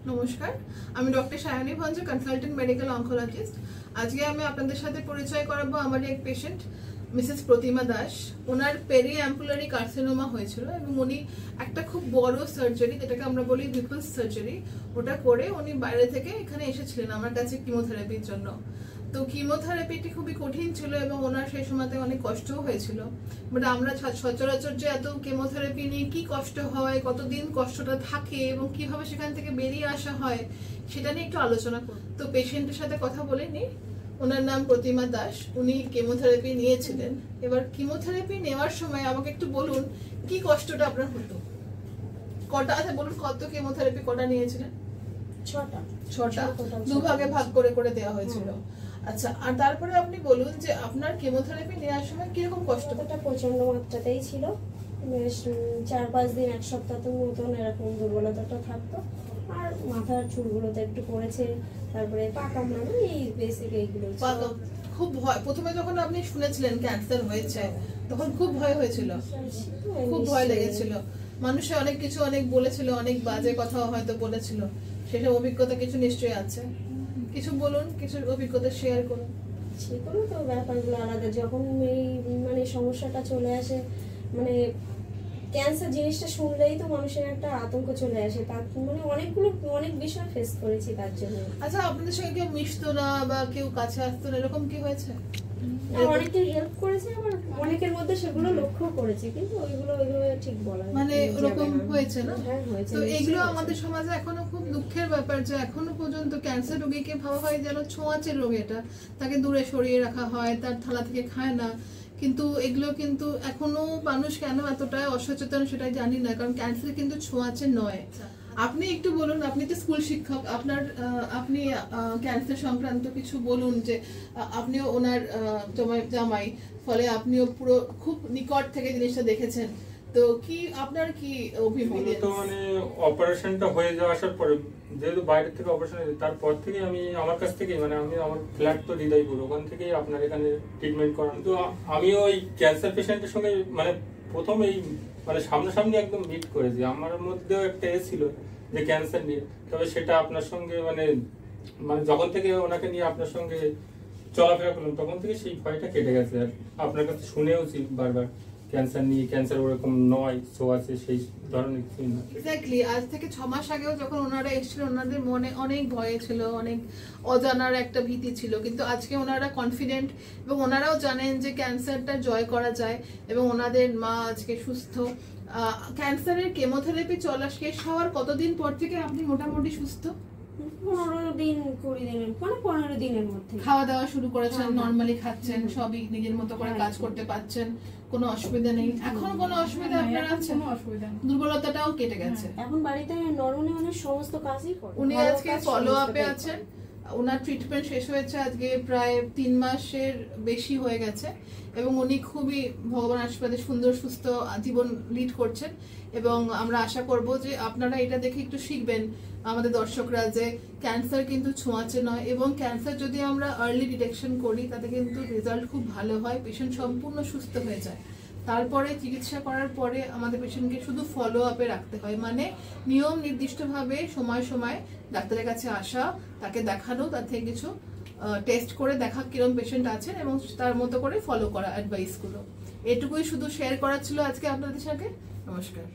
নমস্কার, আমি doctor Sayani Bhanja, consultant medical oncologist. আজকে আমি আপনাদের সাথে পরিচয় করাবো আমার এক পেশেন্ট মিসেস প্রতিমা দাস। ওনার পেরি অ্যাম্পুলারি কার্সিনোমা হয়েছিল এবং উনি একটা খুব বড় সার্জারি, যেটাকে আমরা বলি ভিপলস সার্জারি, ওটা করে উনি বাইরে থেকে এখানে এসেছিলেন আমার কাছে কিমোথেরাপির জন্য। তো কিমোথেরাপিটি খুবই কঠিন ছিল এবং ওনার সেই সময়তে অনেক কষ্টও হয়েছিল। বাট আমরা সচরাচর যে এত কেমোথেরাপি নিয়ে কি কষ্ট হয়, কতদিন কষ্টটা থাকে এবং কিভাবে সেখান থেকে বেরিয়ে আসা হয় সেটা নিয়ে একটু আলোচনা করব। তো পেশেন্টের সাথে কথা বলে নি। ওনার নাম প্রতিমা দাস, উনি কেমোথেরাপি নিয়েছিলেন। এবার কিমোথেরাপি নেওয়ার সময় আমাকে একটু বলুন কি কষ্টটা আপনার হতো, কটা আছে বলুন, কত কেমোথেরাপি কটা নিয়েছিলেন? ছটা দুভাগে ভাগ করে করে দেওয়া হয়েছিল। আচ্ছা, আর তারপরে আপনি বলুন যে আপনার কেমোথেরাপি নেওয়ার সময় কিরকম কষ্ট? ওটা প্রচন্ড মাত্রাতেই ছিল, বেশ 4-5 দিন, এক সপ্তাহ মতন এরকম দুর্বলতাটা থাকতো। আর মাথার চুলগুলোতে একটু পড়েছে, তারপরে পা কামড়ানো, এই বেসিক এইগুলো। খুব ভয়, প্রথমে যখন আপনি শুনেছিলেন ক্যান্সার হয়েছে তখন খুব ভয় হয়েছিল, খুব ভয় লেগেছিল। মানুষে অনেক কিছু অনেক বলেছিল, অনেক বাজে কথা হয়তো বলেছিল, সেসব অভিজ্ঞতা কিছু নিশ্চয়ই আছে। কিছু বলুন, কিছু অভিজ্ঞতা শেয়ার করুন। সেগুলো তো ব্যাপারগুলো আলাদা। যখন এই সমস্যাটা চলে আসে, ক্যান্সার জিনিসটা শুনলেই তো মানুষের একটা আতঙ্ক চলে আসে। তার অনেক বিষয় ফেস করেছি তার জন্য। আচ্ছা, আপনাদের সঙ্গে কেউ মিশতো না বা কেউ কাছে আসতো না, এরকম কি হয়েছে? অনেকে হেল্প করেছে, আবার অনেকের মধ্যে সেগুলো লক্ষ্য করেছে, কিন্তু ওইগুলো ঠিক বলা ওরকম হয়েছে না। হ্যাঁ, হয়েছে। তো এগুলো আমাদের সমাজে এখনো খুব দুঃখের ব্যাপার যে এখনো পর্যন্ত ক্যান্সার রোগীকে ভাবা হয় যেন ছোঁয়াচে রোগ, এটা তাকে দূরে সরিয়ে রাখা হয়, তার থালা থেকে খায় না। কিন্তু এগুলো কিন্তু এখনো মানুষ কেন এতটা অসচেতন সেটাই জানি না, কারণ ক্যান্সার কিন্তু ছোঁয়াচে নয়। আপনি একটু বলুন, আপনি তো স্কুল শিক্ষক, আপনি ক্যান্সার সংক্রান্ত কিছু বলুন, যে আপনিও ওনার জামাই, ফলে আপনিও পুরো খুব নিকট থেকে জিনিসটা দেখেছেন। তো কি আপনার কি অভিজ্ঞতা? তো অপারেশনটা হয়ে যাওয়ার পরে, যেহেতু বাইরে থেকে অপারেশন হয়েছে, তারপর থেকে আমি আমার কাছ থেকে আমি আমার ফ্ল্যাট তো হৃদয়পুর, ওখান থেকেই আপনার এখানে ট্রিটমেন্ট করান। তো আমি ওই ক্যান্সার পেশেন্টের সঙ্গে প্রথম এই সামনাসামনি একদম মিট করেছি। আমার মধ্যেও একটা ছিল যে ক্যান্সার নিয়ে, তবে সেটা আপনার সঙ্গে যখন থেকে ওনাকে নিয়ে আপনার সঙ্গে চলাফেরা করলাম, তখন থেকে সেই ভয়টা কেটে গেছে। আর আপনার কাছে শুনেওছি বারবার ক্যান্সার নিয়ে, ক্যান্সার ওরকম নয়, সো আছে সেই ধরনের কিছু না। এক্স্যাক্টলি, আজ থেকে 6 মাস আগেও যখন ওনারা এসেছিল, ওনাদের মনে অনেক ভয় ছিল, অনেক অজানার একটা ভীতি ছিল, কিন্তু আজকে ওনারা কনফিডেন্ট এবং ওনারাও জানেন যে ক্যান্সারটা জয় করা যায় এবং ওনাদের মা আজকে সুস্থ। ক্যান্সারের কেমোথেরাপি চলা শেষ হওয়ার কতদিন পর থেকে আপনি মোটামুটি সুস্থ? 15 দিনের মধ্যে খাওয়া দাওয়া শুরু করেছেন, নরমালি খাচ্ছেন, সবই নিজের মতো করে কাজ করতে পারছেন, কোনো অসুবিধা নেই? এখন কোনো অসুবিধা আপনার আছে? কোনো অসুবিধা নেই, দুর্বলতাটাও কেটে গেছে। এখন বাড়িতে নরমালি সমস্ত কাজই করে। উনি আজকে ফলো আপে আছেন, ওনার ট্রিটমেন্ট শেষ হয়েছে আজকে প্রায় 3 মাসের বেশি হয়ে গেছে এবং উনি খুবই ভগবান আশীর্বাদে সুন্দর সুস্থ জীবন লিড করছেন। এবং আমরা আশা করব যে আপনারা এটা দেখে একটু শিখবেন, আমাদের দর্শকরা, যে ক্যান্সার কিন্তু ছোঁয়াচে নয় এবং ক্যান্সার যদি আমরা আর্লি ডিটেকশন করি তাতে কিন্তু রেজাল্ট খুব ভালো হয়, পেশেন্ট সম্পূর্ণ সুস্থ হয়ে যায়। তারপরে চিকিৎসা করার পরে আমাদের পেশেন্টকে শুধু ফলো আপে রাখতে হয়, নিয়ম নির্দিষ্টভাবে সময় সময় ডাক্তারের কাছে আসা, তাকে দেখানো, তার থেকে কিছু টেস্ট করে দেখা কিরকম পেশেন্ট আছেন এবং তার মতো করে ফলো করা অ্যাডভাইসগুলো। এটুকুই শুধু শেয়ার করার ছিল আজকে আপনাদের সাথে। নমস্কার।